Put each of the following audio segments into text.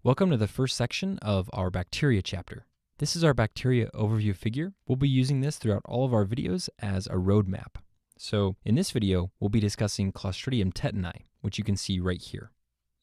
Welcome to the first section of our bacteria chapter. This is our bacteria overview figure. We'll be using this throughout all of our videos as a roadmap. So in this video, we'll be discussing Clostridium tetani, which you can see right here.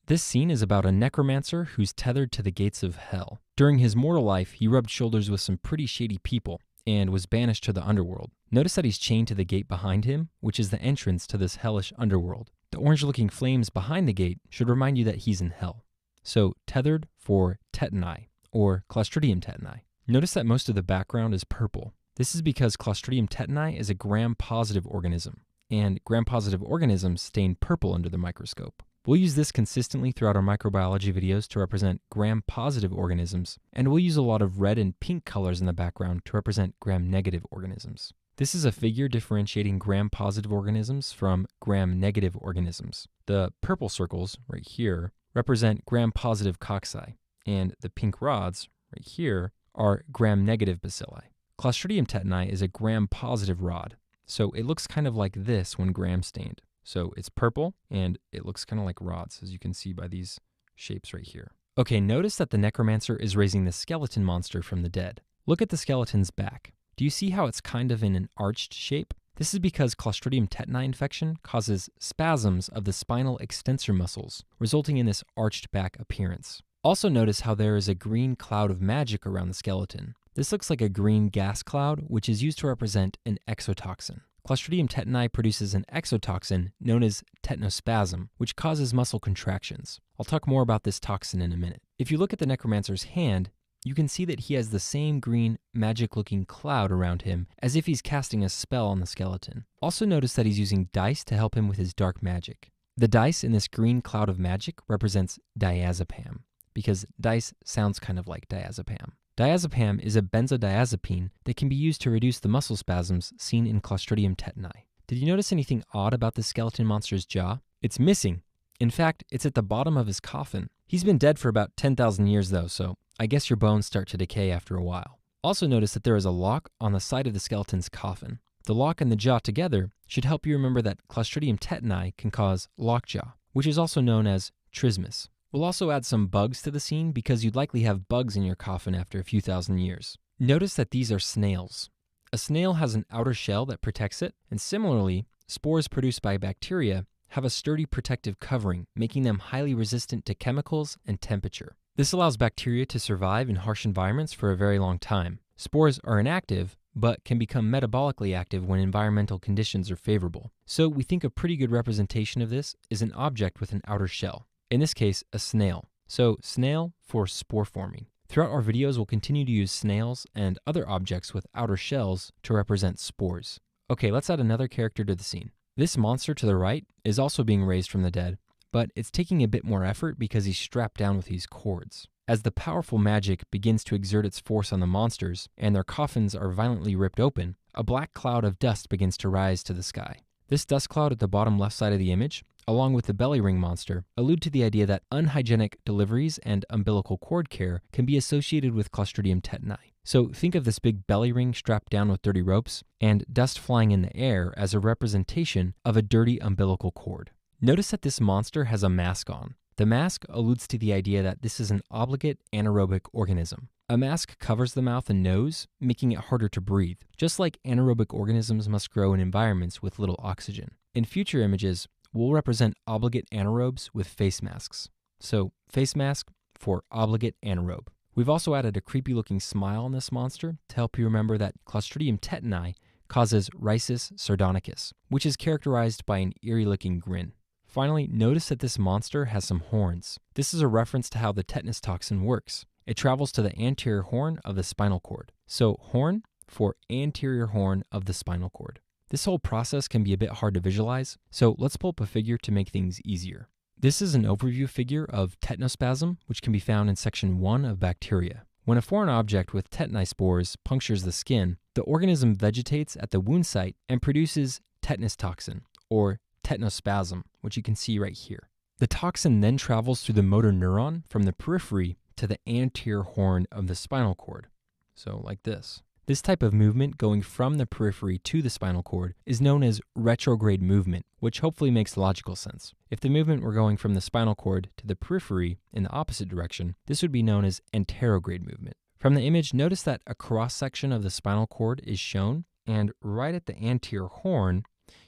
This scene is about a necromancer who's tethered to the gates of hell. During his mortal life, he rubbed shoulders with some pretty shady people and was banished to the underworld. Notice that he's chained to the gate behind him, which is the entrance to this hellish underworld. The orange-looking flames behind the gate should remind you that he's in hell. So tethered for tetani, or Clostridium tetani. Notice that most of the background is purple. This is because Clostridium tetani is a gram-positive organism, and gram-positive organisms stain purple under the microscope. We'll use this consistently throughout our microbiology videos to represent gram-positive organisms, and we'll use a lot of red and pink colors in the background to represent gram-negative organisms. This is a figure differentiating gram-positive organisms from gram-negative organisms. The purple circles, right here, represent gram-positive cocci, and the pink rods, right here, are gram-negative bacilli. Clostridium tetani is a gram-positive rod, so it looks kind of like this when gram-stained. So it's purple, and it looks kind of like rods, as you can see by these shapes right here. Okay, notice that the necromancer is raising the skeleton monster from the dead. Look at the skeleton's back. Do you see how it's kind of in an arched shape? This is because Clostridium tetani infection causes spasms of the spinal extensor muscles, resulting in this arched back appearance. Also notice how there is a green cloud of magic around the skeleton. This looks like a green gas cloud, which is used to represent an exotoxin. Clostridium tetani produces an exotoxin known as tetanospasm, which causes muscle contractions. I'll talk more about this toxin in a minute. If you look at the necromancer's hand, you can see that he has the same green, magic-looking cloud around him as if he's casting a spell on the skeleton. Also notice that he's using dice to help him with his dark magic. The dice in this green cloud of magic represents diazepam, because dice sounds kind of like diazepam. Diazepam is a benzodiazepine that can be used to reduce the muscle spasms seen in Clostridium tetani. Did you notice anything odd about the skeleton monster's jaw? It's missing. In fact, it's at the bottom of his coffin. He's been dead for about 10,000 years though, so I guess your bones start to decay after a while. Also notice that there is a lock on the side of the skeleton's coffin. The lock and the jaw together should help you remember that Clostridium tetani can cause lockjaw, which is also known as trismus. We'll also add some bugs to the scene because you'd likely have bugs in your coffin after a few thousand years. Notice that these are snails. A snail has an outer shell that protects it, and similarly, spores produced by bacteria have a sturdy protective covering, making them highly resistant to chemicals and temperature. This allows bacteria to survive in harsh environments for a very long time. Spores are inactive, but can become metabolically active when environmental conditions are favorable. So we think a pretty good representation of this is an object with an outer shell. In this case, a snail. So snail for spore forming. Throughout our videos, we'll continue to use snails and other objects with outer shells to represent spores. Okay, let's add another character to the scene. This monster to the right is also being raised from the dead, but it's taking a bit more effort because he's strapped down with these cords. As the powerful magic begins to exert its force on the monsters and their coffins are violently ripped open, a black cloud of dust begins to rise to the sky. This dust cloud at the bottom left side of the image, along with the belly ring monster, allude to the idea that unhygienic deliveries and umbilical cord care can be associated with Clostridium tetani. So think of this big belly ring strapped down with dirty ropes and dust flying in the air as a representation of a dirty umbilical cord. Notice that this monster has a mask on. The mask alludes to the idea that this is an obligate anaerobic organism. A mask covers the mouth and nose, making it harder to breathe, just like anaerobic organisms must grow in environments with little oxygen. In future images, we'll represent obligate anaerobes with face masks. So, face mask for obligate anaerobe. We've also added a creepy-looking smile on this monster to help you remember that Clostridium tetani causes Rhesus sardonicus, which is characterized by an eerie-looking grin. Finally, notice that this monster has some horns. This is a reference to how the tetanus toxin works. It travels to the anterior horn of the spinal cord. So, horn for anterior horn of the spinal cord. This whole process can be a bit hard to visualize, so let's pull up a figure to make things easier. This is an overview figure of tetanospasm, which can be found in section 1 of bacteria. When a foreign object with tetani spores punctures the skin, the organism vegetates at the wound site and produces tetanus toxin, or tetanospasm, which you can see right here. The toxin then travels through the motor neuron from the periphery to the anterior horn of the spinal cord, so like this. This type of movement going from the periphery to the spinal cord is known as retrograde movement, which hopefully makes logical sense. If the movement were going from the spinal cord to the periphery in the opposite direction, this would be known as anterograde movement. From the image, notice that a cross-section of the spinal cord is shown, and right at the anterior horn,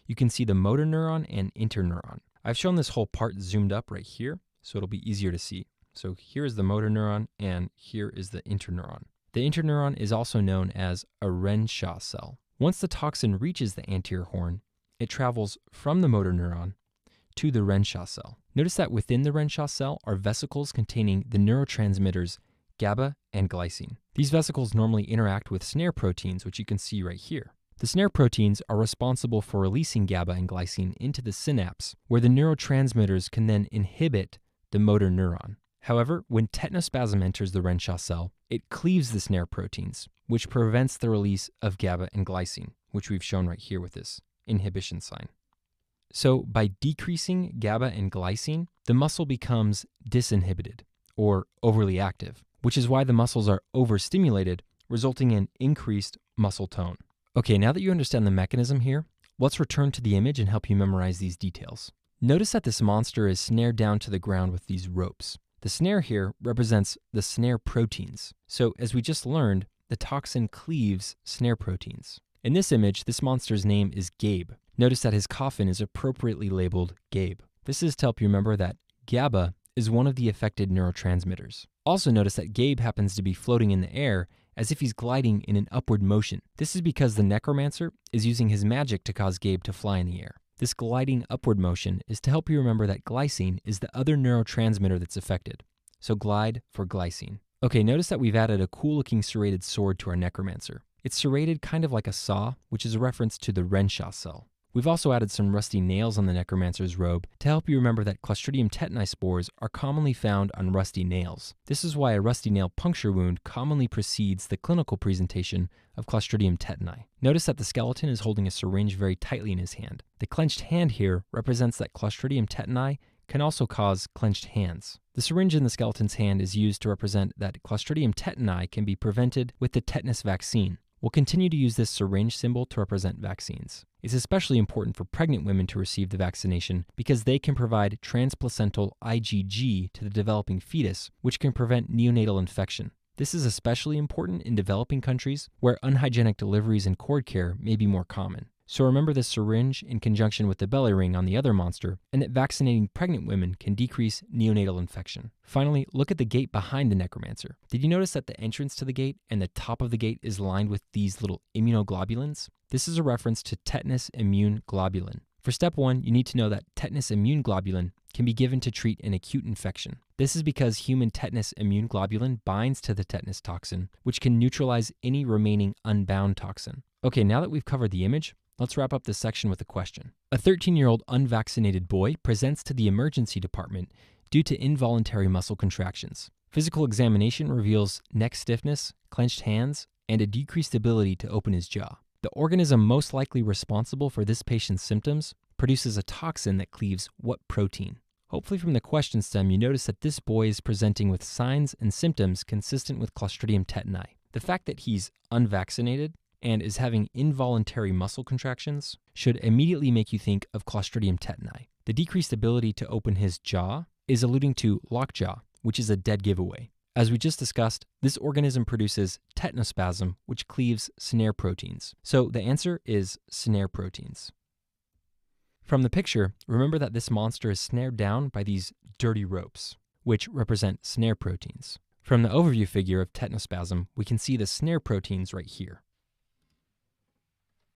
you can see the motor neuron and interneuron. I've shown this whole part zoomed up right here, so it'll be easier to see. So here is the motor neuron, and here is the interneuron. The interneuron is also known as a Renshaw cell. Once the toxin reaches the anterior horn, it travels from the motor neuron to the Renshaw cell. Notice that within the Renshaw cell are vesicles containing the neurotransmitters GABA and glycine. These vesicles normally interact with snare proteins, which you can see right here. The snare proteins are responsible for releasing GABA and glycine into the synapse, where the neurotransmitters can then inhibit the motor neuron. However, when tetanospasm enters the Renshaw cell, it cleaves the snare proteins, which prevents the release of GABA and glycine, which we've shown right here with this inhibition sign. So by decreasing GABA and glycine, the muscle becomes disinhibited or overly active, which is why the muscles are overstimulated, resulting in increased muscle tone. Okay, now that you understand the mechanism here, let's return to the image and help you memorize these details. Notice that this monster is snared down to the ground with these ropes. The snare here represents the snare proteins. So as we just learned, the toxin cleaves snare proteins. In this image, this monster's name is Gabe. Notice that his coffin is appropriately labeled Gabe. This is to help you remember that GABA is one of the affected neurotransmitters. Also notice that Gabe happens to be floating in the air as if he's gliding in an upward motion. This is because the necromancer is using his magic to cause Gabe to fly in the air. This gliding upward motion is to help you remember that glycine is the other neurotransmitter that's affected. So glide for glycine. Okay, notice that we've added a cool looking serrated sword to our necromancer. It's serrated kind of like a saw, which is a reference to the Renshaw cell. We've also added some rusty nails on the necromancer's robe to help you remember that Clostridium tetani spores are commonly found on rusty nails. This is why a rusty nail puncture wound commonly precedes the clinical presentation of Clostridium tetani. Notice that the skeleton is holding a syringe very tightly in his hand. The clenched hand here represents that Clostridium tetani can also cause clenched hands. The syringe in the skeleton's hand is used to represent that Clostridium tetani can be prevented with the tetanus vaccine. We'll continue to use this syringe symbol to represent vaccines. It's especially important for pregnant women to receive the vaccination because they can provide transplacental IgG to the developing fetus, which can prevent neonatal infection. This is especially important in developing countries where unhygienic deliveries and cord care may be more common. So remember this syringe in conjunction with the belly ring on the other monster, and that vaccinating pregnant women can decrease neonatal infection. Finally, look at the gate behind the necromancer. Did you notice that the entrance to the gate and the top of the gate is lined with these little immunoglobulins? This is a reference to tetanus immune globulin. For step 1, you need to know that tetanus immune globulin can be given to treat an acute infection. This is because human tetanus immune globulin binds to the tetanus toxin, which can neutralize any remaining unbound toxin. Okay, now that we've covered the image, let's wrap up this section with a question. A 13-year-old unvaccinated boy presents to the emergency department due to involuntary muscle contractions. Physical examination reveals neck stiffness, clenched hands, and a decreased ability to open his jaw. The organism most likely responsible for this patient's symptoms produces a toxin that cleaves what protein? Hopefully from the question stem, you notice that this boy is presenting with signs and symptoms consistent with Clostridium tetani. The fact that he's unvaccinated and is having involuntary muscle contractions should immediately make you think of Clostridium tetani. The decreased ability to open his jaw is alluding to lockjaw, which is a dead giveaway. As we just discussed, this organism produces tetanospasm, which cleaves snare proteins. So the answer is snare proteins. From the picture, remember that this monster is snared down by these dirty ropes, which represent snare proteins. From the overview figure of tetanospasm, we can see the snare proteins right here.